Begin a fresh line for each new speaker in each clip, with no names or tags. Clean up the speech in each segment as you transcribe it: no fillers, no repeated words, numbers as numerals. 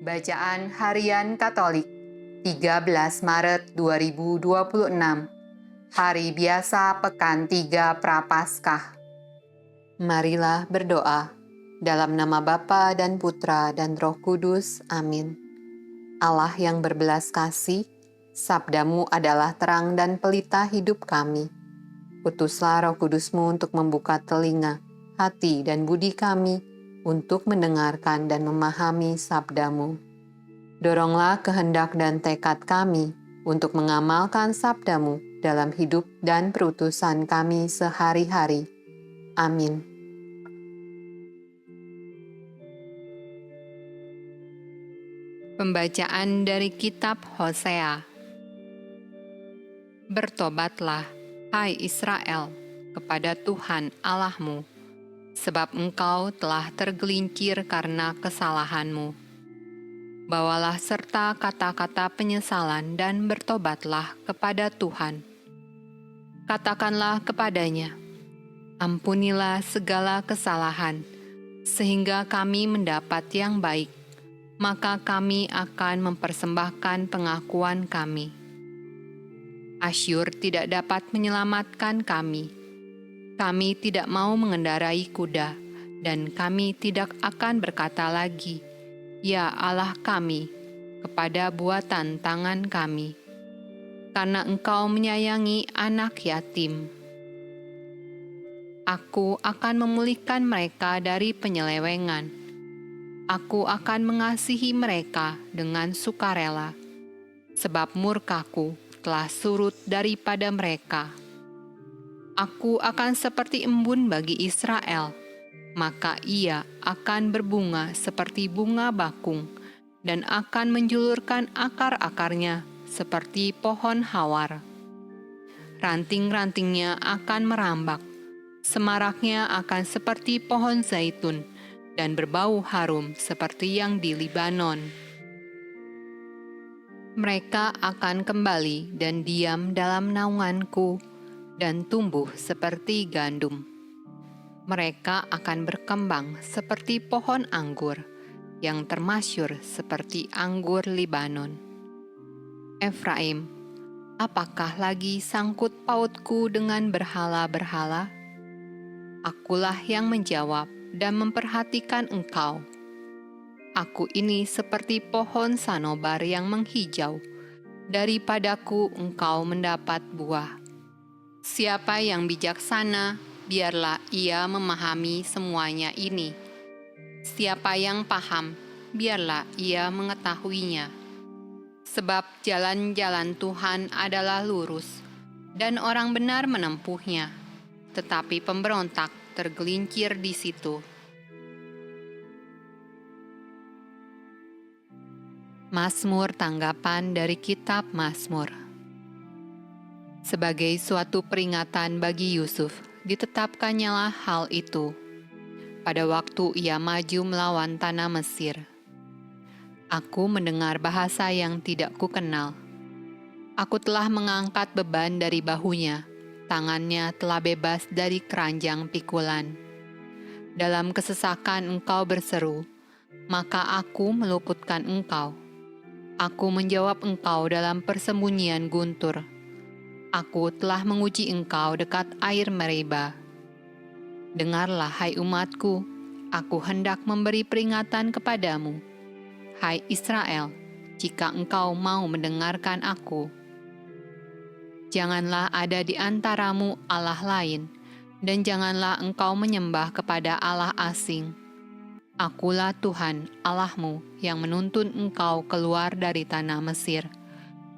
Bacaan Harian Katolik 13 Maret 2026 Hari Biasa Pekan 3 Prapaskah. Marilah berdoa dalam nama Bapa dan Putra dan Roh Kudus. Amin. Allah yang berbelas kasih, sabdamu adalah terang dan pelita hidup kami. Utuslah Roh Kudusmu untuk membuka telinga, hati dan budi kami untuk mendengarkan dan memahami sabdamu. Doronglah kehendak dan tekad kami untuk mengamalkan sabdamu dalam hidup dan perutusan kami sehari-hari. Amin. Pembacaan dari Kitab Hosea. Bertobatlah, hai Israel, kepada Tuhan Allahmu, sebab engkau telah tergelincir karena kesalahanmu. Bawalah serta kata-kata penyesalan dan bertobatlah kepada Tuhan. Katakanlah kepadanya, ampunilah segala kesalahan, sehingga kami mendapat yang baik, maka kami akan mempersembahkan pengakuan kami. Asyur tidak dapat menyelamatkan kami. Kami tidak mau mengendarai kuda, dan kami tidak akan berkata lagi, "Ya Allah kami," kepada buatan tangan kami, karena Engkau menyayangi anak yatim. Aku akan memulihkan mereka dari penyelewengan. Aku akan mengasihi mereka dengan sukarela, sebab murkaku telah surut daripada mereka. Aku akan seperti embun bagi Israel, maka ia akan berbunga seperti bunga bakung dan akan menjulurkan akar-akarnya seperti pohon hawar. Ranting-rantingnya akan merambak, semaraknya akan seperti pohon zaitun dan berbau harum seperti yang di Libanon. Mereka akan kembali dan diam dalam naunganku dan tumbuh seperti gandum. Mereka akan berkembang seperti pohon anggur yang termasyur seperti anggur Libanon. Efraim, apakah lagi sangkut pautku dengan berhala-berhala? Akulah yang menjawab dan memperhatikan engkau. Aku ini seperti pohon sanobar yang menghijau. Daripadaku engkau mendapat buah. Siapa yang bijaksana, biarlah ia memahami semuanya ini. Siapa yang paham, biarlah ia mengetahuinya. Sebab jalan-jalan Tuhan adalah lurus, dan orang benar menempuhnya, tetapi pemberontak tergelincir di situ. Mazmur tanggapan dari Kitab Mazmur. Sebagai suatu peringatan bagi Yusuf, ditetapkannyalah hal itu pada waktu ia maju melawan tanah Mesir. Aku mendengar bahasa yang tidak kukenal. Aku telah mengangkat beban dari bahunya, tangannya telah bebas dari keranjang pikulan. Dalam kesesakan engkau berseru, maka aku meluputkan engkau. Aku menjawab engkau dalam persembunyian guntur. Aku telah menguji engkau dekat air Meriba. Dengarlah, hai umatku, aku hendak memberi peringatan kepadamu. Hai Israel, jika engkau mau mendengarkan aku. Janganlah ada di antaramu Allah lain, dan janganlah engkau menyembah kepada Allah asing. Akulah Tuhan Allahmu yang menuntun engkau keluar dari tanah Mesir.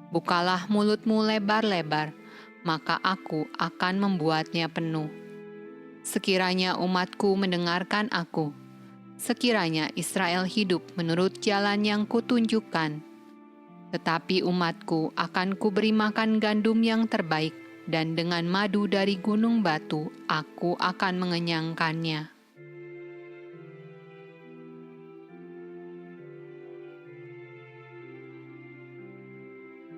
Bukalah mulutmu lebar-lebar, maka aku akan membuatnya penuh. Sekiranya umatku mendengarkan aku, sekiranya Israel hidup menurut jalan yang kutunjukkan, tetapi umatku akan kuberi makan gandum yang terbaik, dan dengan madu dari gunung batu aku akan mengenyangkannya.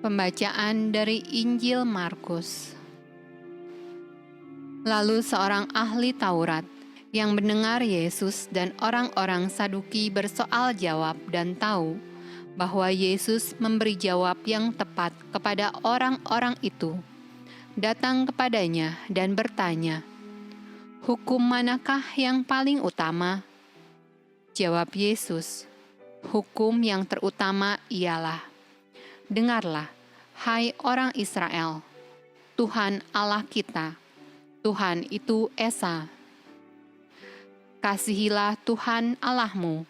Pembacaan dari Injil Markus. Lalu seorang ahli Taurat yang mendengar Yesus dan orang-orang Saduki bersoal jawab dan tahu bahwa Yesus memberi jawab yang tepat kepada orang-orang itu, datang kepadanya dan bertanya, "Hukum manakah yang paling utama?" Jawab Yesus, "Hukum yang terutama ialah, dengarlah, hai orang Israel, Tuhan Allah kita, Tuhan itu Esa. Kasihilah Tuhan Allahmu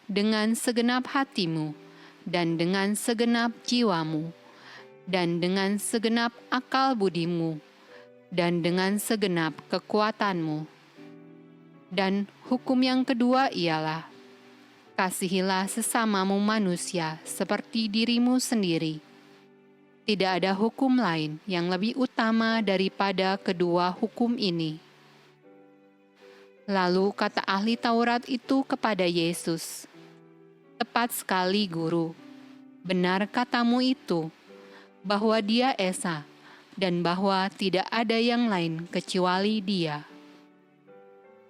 dengan segenap hatimu, dan dengan segenap jiwamu, dan dengan segenap akal budimu, dan dengan segenap kekuatanmu." Dan hukum yang kedua ialah, kasihilah sesamamu manusia seperti dirimu sendiri. Tidak ada hukum lain yang lebih utama daripada kedua hukum ini. Lalu kata ahli Taurat itu kepada Yesus, "Tepat sekali, Guru. Benar katamu itu, bahwa Dia Esa, dan bahwa tidak ada yang lain kecuali Dia.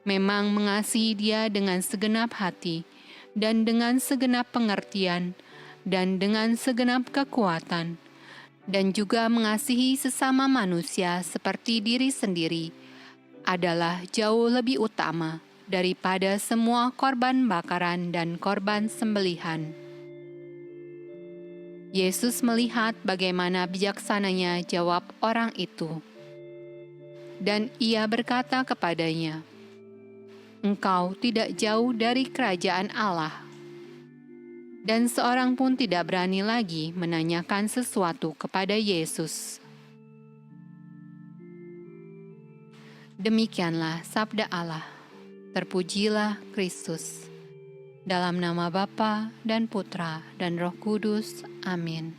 Memang mengasihi Dia dengan segenap hati, dan dengan segenap pengertian, dan dengan segenap kekuatan, dan juga mengasihi sesama manusia seperti diri sendiri, adalah jauh lebih utama daripada semua korban bakaran dan korban sembelihan." Yesus melihat bagaimana bijaksananya jawab orang itu, dan Ia berkata kepadanya, "Engkau tidak jauh dari kerajaan Allah." Dan seorang pun tidak berani lagi menanyakan sesuatu kepada Yesus. Demikianlah sabda Allah. Terpujilah Kristus. Dalam nama Bapa dan Putra dan Roh Kudus. Amin.